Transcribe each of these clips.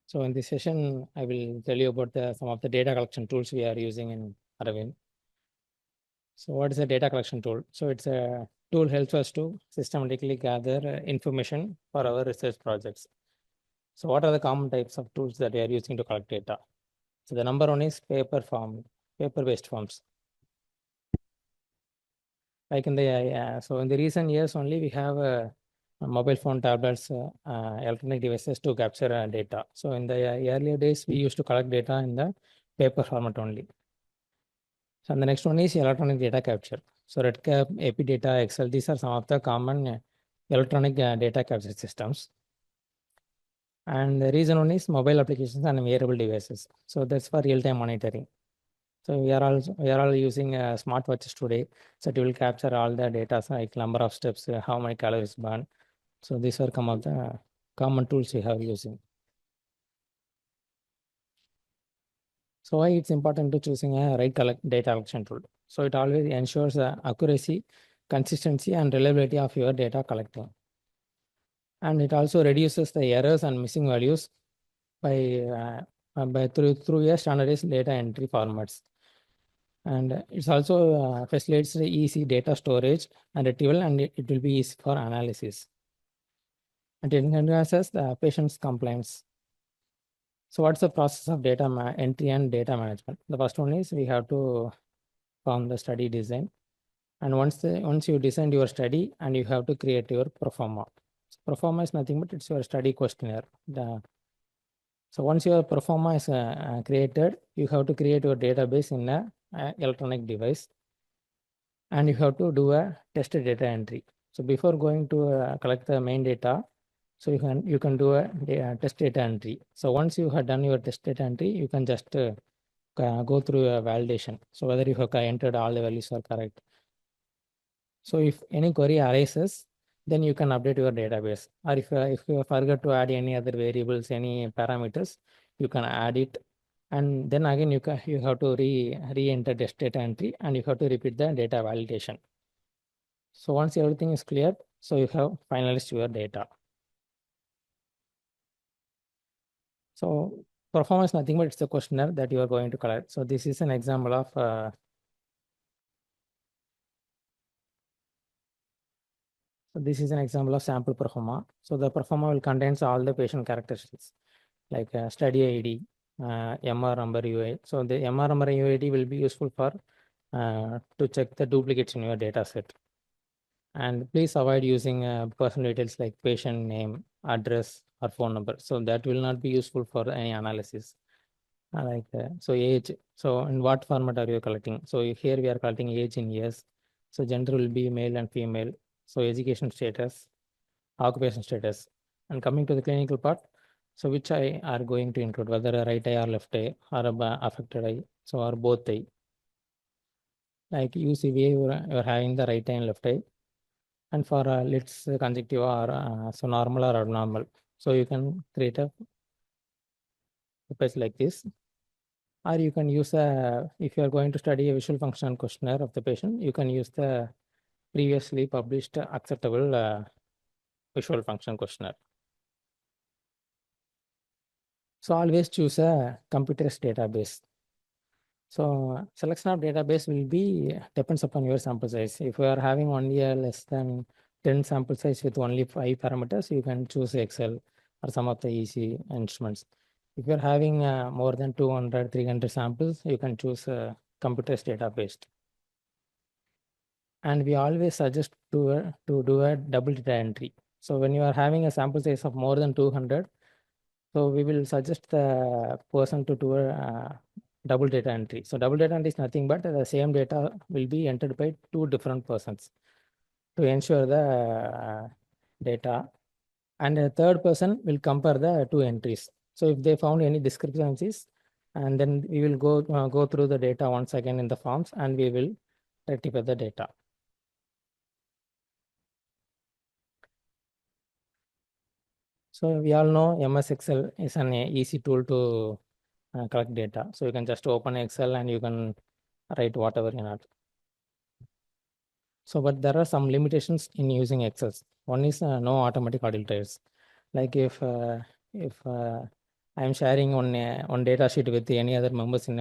So in this session, I will tell you about some of the data collection tools we are using in Aravind. So what is a data collection tool? So it's a tool helps us to systematically gather information for our research projects. So what are the common types of tools that we are using to collect data? So the number one is paper-based forms. Like in the recent years only, we have mobile phone tablets, electronic devices to capture data. So in the earlier days, we used to collect data in the paper format only. So the next one is electronic data capture. So RedCap, AP data, Excel, these are some of the common electronic data capture systems. And the reason one is mobile applications and wearable devices. So that's for real-time monitoring. So we are all using smartwatches today. So it will capture all the data, like number of steps, how many calories burned. So these are some of the common tools we have using. So why it's important to choosing a right data collection tool? So it always ensures accuracy, consistency, and reliability of your data collecting. And it also reduces the errors and missing values through a standardized data entry formats. And it's also facilitates the easy data storage and retrieval, and it will be easy for analysis. And it enhances the patient's compliance. So what's the process of data entry and data management? The first one is we have to form the study design. And once you design your study, and you have to create your proforma. So proforma is nothing but it's your study questionnaire. So once your proforma is created, you have to create your database in a electronic device, and you have to do a test data entry. So before going to collect the main data, so you can do a test data entry. So once you have done your test data entry, you can just go through a validation. So whether you have entered all the values are correct. So if any query arises, then you can update your database. Or if you forget to add any other variables, any parameters, you can add it. And then again, you have to re-enter test data entry, and you have to repeat the data validation. So once everything is clear, so you have finalized your data. So performance nothing but it's a questionnaire that you are going to collect. So this is an example of so this is an example of sample performa. So the performa will contains all the patient characteristics like study ID, MR number UID. So the MR number UID will be useful for to check the duplicates in your data set. And please avoid using personal details like patient name, address, or phone number. So that will not be useful for any analysis. So age. So in what format are you collecting? So here we are collecting age in years. So gender will be male and female. So education status, occupation status. And coming to the clinical part, so which eye are going to include, whether a right eye or left eye or a affected eye, so or both eye. Like UCVA, you're having the right eye and left eye. And for lids conjunctiva or so normal or abnormal. So you can create a page like this. Or you can use if you are going to study a visual functional questionnaire of the patient, you can use the previously published acceptable visual function questionnaire. So always choose a computerized database. So selection of database will be depends upon your sample size. If you are having only a less than 10 sample size with only 5 parameters, you can choose Excel or some of the easy instruments. If you're having more than 200, 300 samples, you can choose a computerized database. And we always suggest to do a double data entry. So when you are having a sample size of more than 200, so we will suggest the person to do a double data entry. So double data entry is nothing but the same data will be entered by two different persons to ensure the data. And a third person will compare the two entries. So if they found any discrepancies, and then we will go through the data once again in the forms, and we will rectify the data. So we all know MS Excel is an easy tool to collect data. So you can just open Excel and you can write whatever you want. So, but there are some limitations in using Excel. One is no automatic audit trails. Like if I'm sharing one data sheet with any other members in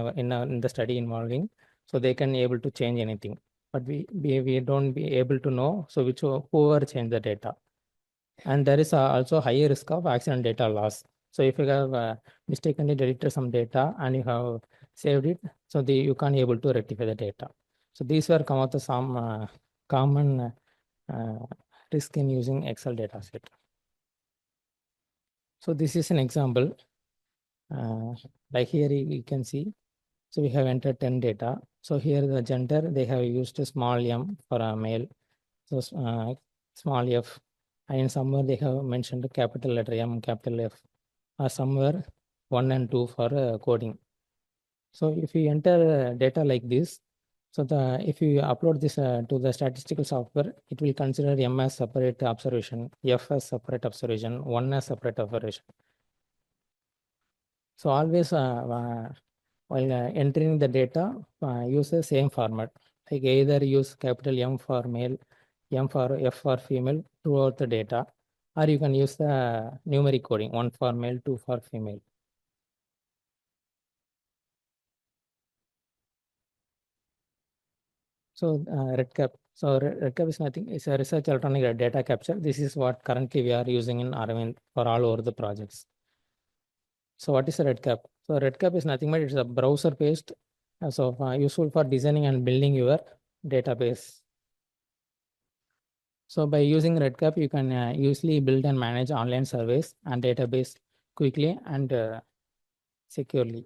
the study involving, so they can able to change anything. But we don't be able to know, so which whoever change the data. And there is also higher risk of accidental data loss. So if you have mistakenly deleted some data and you have saved it, so you can't able to rectify the data. So these were come out the some common risk in using Excel dataset. So this is an example. Like here you can see. So we have entered 10 data. So here the gender, they have used a small m for a male. So small f. And somewhere they have mentioned capital letter M, capital F. Somewhere 1 and 2 for coding. So if you enter data like this, so if you upload this to the statistical software, it will consider M as separate observation, F as separate observation, 1 as separate observation. So always while entering the data, use the same format. Like either use capital M for male, M for F for female throughout the data, or you can use the numeric coding, 1 for male, 2 for female. So RedCap. So RedCap is nothing. It's a research electronic data capture. This is what currently we are using in Aravind for all over the projects. So what is a RedCap? So RedCap is nothing but it's a browser-based, useful for designing and building your database. So by using RedCap, you can easily build and manage online surveys and database quickly and securely.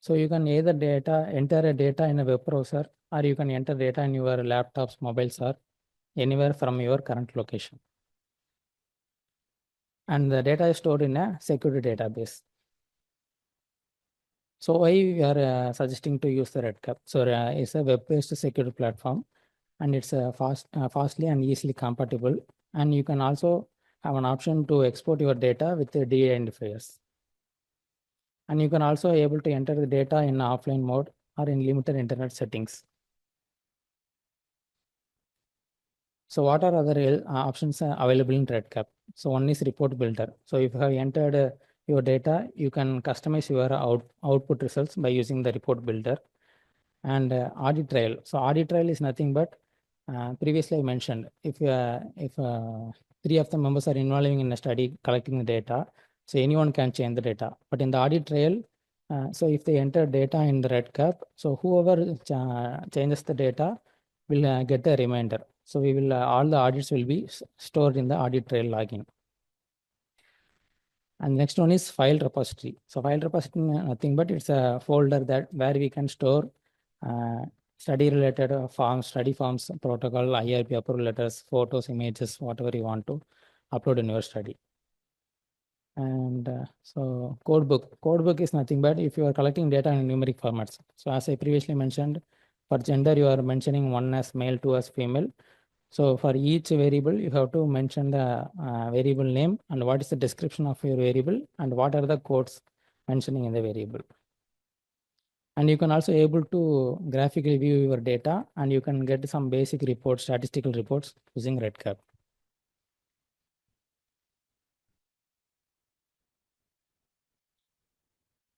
So you can either enter a data in a web browser, or you can enter data in your laptops, mobiles, or anywhere from your current location. And the data is stored in a security database. So why we are suggesting to use the RedCap? So it's a web-based security platform, and it's fastly and easily compatible. And you can also have an option to export your data with the de-identifiers. And you can also able to enter the data in offline mode or in limited internet settings. So what are other options available in RedCap? So one is report builder. So if you have entered your data, you can customize your output results by using the report builder. And audit trail. So audit trail is nothing but previously I mentioned if 3 of the members are involving in a study collecting the data, so anyone can change the data. But in the audit trail, so if they enter data in the RedCap, so whoever changes the data will get a reminder. So we will all the audits will be stored in the audit trail login. And next one is file repository. So file repository nothing but it's a folder that where we can store study related forms, study forms, protocol, IRP approval letters, photos, images, whatever you want to upload in your study. And so codebook is nothing but if you are collecting data in numeric formats. So as I previously mentioned, for gender you are mentioning 1 as male, 2 as female. So for each variable, you have to mention the variable name and what is the description of your variable and what are the codes mentioning in the variable. And you can also able to graphically view your data and you can get some basic reports, statistical reports using RedCap.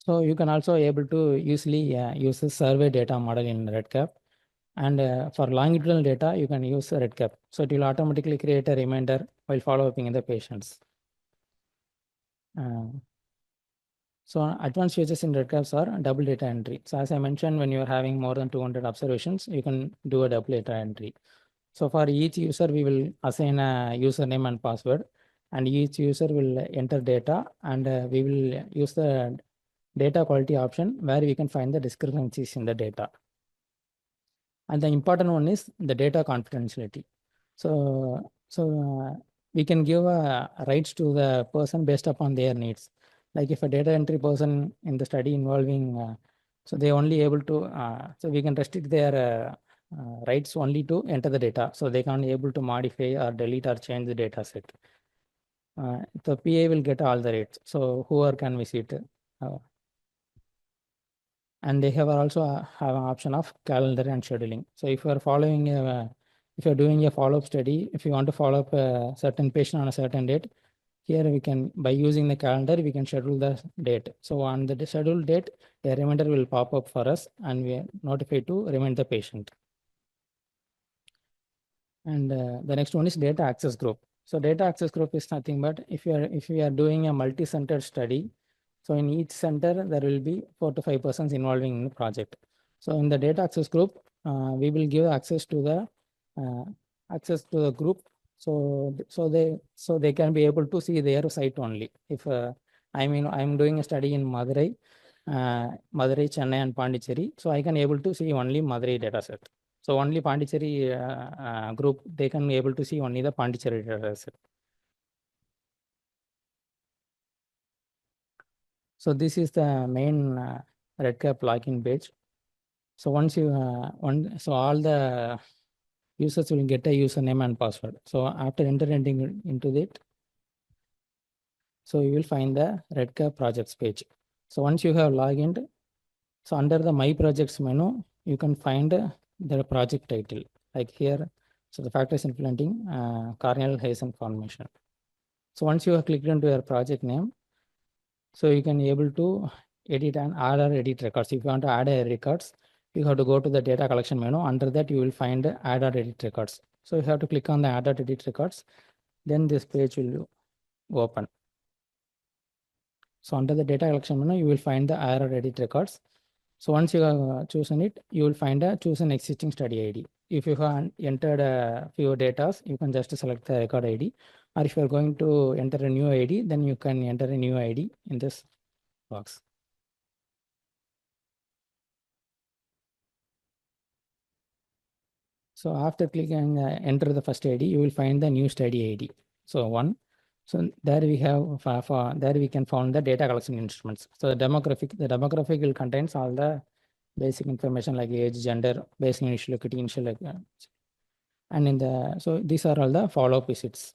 So you can also able to easily use the survey data model in RedCap. And for longitudinal data, you can use RedCap. So it will automatically create a reminder while follow-up in the patients. So advanced features in RedCaps are double data entry. So as I mentioned, when you are having more than 200 observations, you can do a double data entry. So for each user, we will assign a username and password, and each user will enter data, and we will use the data quality option where we can find the discrepancies in the data. And the important one is the data confidentiality. So we can give rights to the person based upon their needs. Like if a data entry person in the study involving, so they only able to, so we can restrict their rights only to enter the data. So they can't able to modify or delete or change the data set. The PA will get all the rates. So whoever can visit. And they have also have an option of calendar and scheduling. So if you are following, if you're doing a follow-up study, if you want to follow up a certain patient on a certain date, here we can, by using the calendar, we can schedule the date. So on the scheduled date, a reminder will pop up for us and we are notified to remind the patient. And the next one is data access group. So data access group is nothing but if we are doing a multi-center study, so in each center there will be 4 to 5 persons involving in the project. So in the data access group, we will give access to the group. So they can be able to see their site only. If I'm doing a study in Madurai, Chennai, and Pondicherry, so I can able to see only Madurai data set. So only Pondicherry group, they can be able to see only the Pondicherry data set. So this is the main RedCap login page. So once you so all the users will get a username and password. So after entering into it, so you will find the RedCap projects page. So once you have logged in, so under the My Projects menu, you can find the project title. Like here, so the factors influencing corneal Haysen formation. So once you have clicked into your project name, so you can able to edit and add or edit records. If you want to add a records, you have to go to the data collection menu. Under that, you will find add or edit records. So you have to click on the add or edit records. Then this page will open. So under the data collection menu, you will find the add or edit records. So once you have chosen it, you will find a choose an existing study ID. If you have entered a few data, you can just select the record ID. Or if you are going to enter a new ID, then you can enter a new ID in this box. So after clicking enter the first ID, you will find the new study ID. So one. So there we have there we can find the data collection instruments. So the demographic will contains all the basic information like age, gender, basic initial equity, initial and in the so these are all the follow-up visits.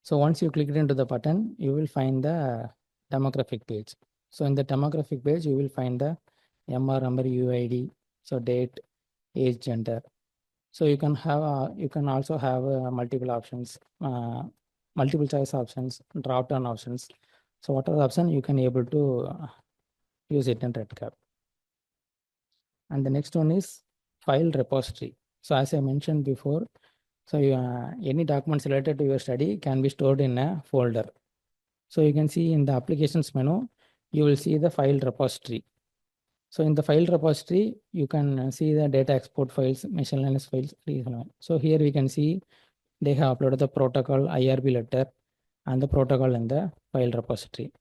So once you click into the button, you will find the demographic page. So in the demographic page, you will find the MR number, UID, so date, age, gender. So you can also have multiple options, multiple choice options, drop down options. So whatever option you can able to use it in RedCap. And the next one is file repository. So as I mentioned before, so any documents related to your study can be stored in a folder. So you can see in the applications menu, you will see the file repository. So in the file repository, you can see the data export files, miscellaneous files. So here we can see they have uploaded the protocol, IRB letter, and the protocol in the file repository.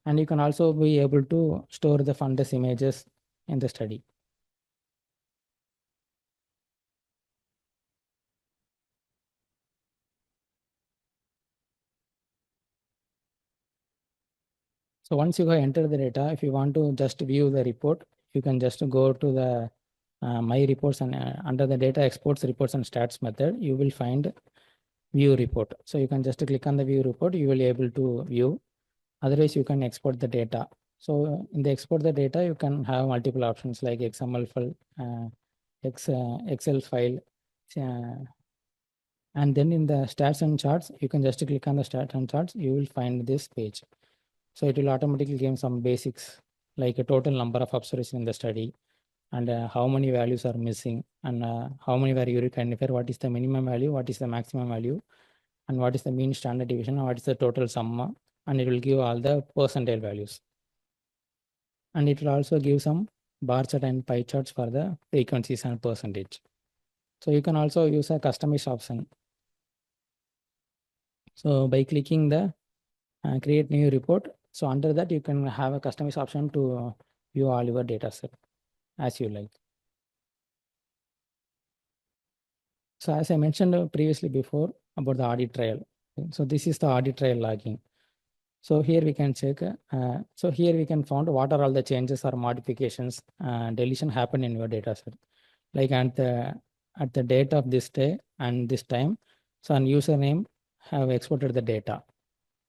And you can also be able to store the fundus images in the study. So once you have entered the data, if you want to just view the report, you can just go to the My Reports and under the Data Exports, Reports and Stats method, you will find View Report. So you can just click on the View Report, you will be able to view. Otherwise, you can export the data. So in the export the data, you can have multiple options like XML file, Excel file. And then in the stats and charts, you can just click on the stats and charts, you will find this page. So it will automatically give some basics like a total number of observations in the study and how many values are missing and how many were uric identifier, what is the minimum value, what is the maximum value, and what is the mean standard deviation, what is the total sum, and it will give all the percentile values. And it will also give some bar chart and pie charts for the frequencies and percentage. So you can also use a customize option. So by clicking the create new report, so under that you can have a customize option to view all your data set as you like. So as I mentioned previously before about the audit trail. So this is the audit trail logging. So here we can check. So here we can find what are all the changes or modifications, deletion happened in your data set. Like at the date of this day and this time, so an username have exported the data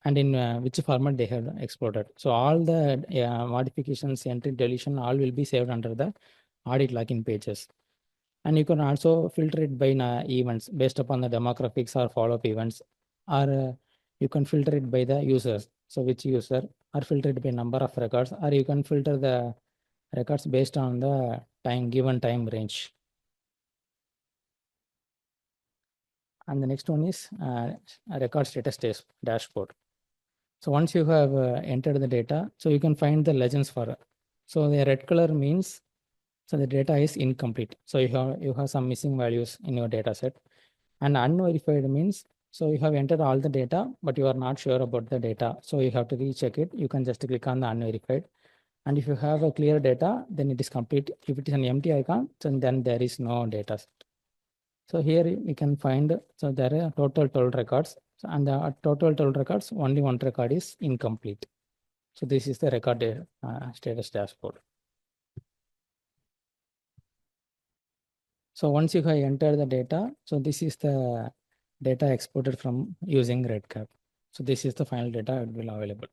and in which format they have exported. So all the modifications, entry, deletion, all will be saved under the audit login pages. And you can also filter it by events based upon the demographics or follow-up events. or you can filter it by the users. So which user, or filter it by number of records, or you can filter the records based on the given time range. And the next one is a record status dashboard. So once you have entered the data, so you can find the legends for it. So the red color means so the data is incomplete. So you have some missing values in your data set. And unverified means so you have entered all the data, but you are not sure about the data. So you have to recheck it. You can just click on the unverified. And if you have a clear data, then it is complete. If it is an empty icon, then there is no data set. So here you can find, so there are total 12 records. So, and the total 12 records, only one record is incomplete. So this is the record status dashboard. So once you have entered the data, so this is the data exported from using RedCap. So this is the final data it will available.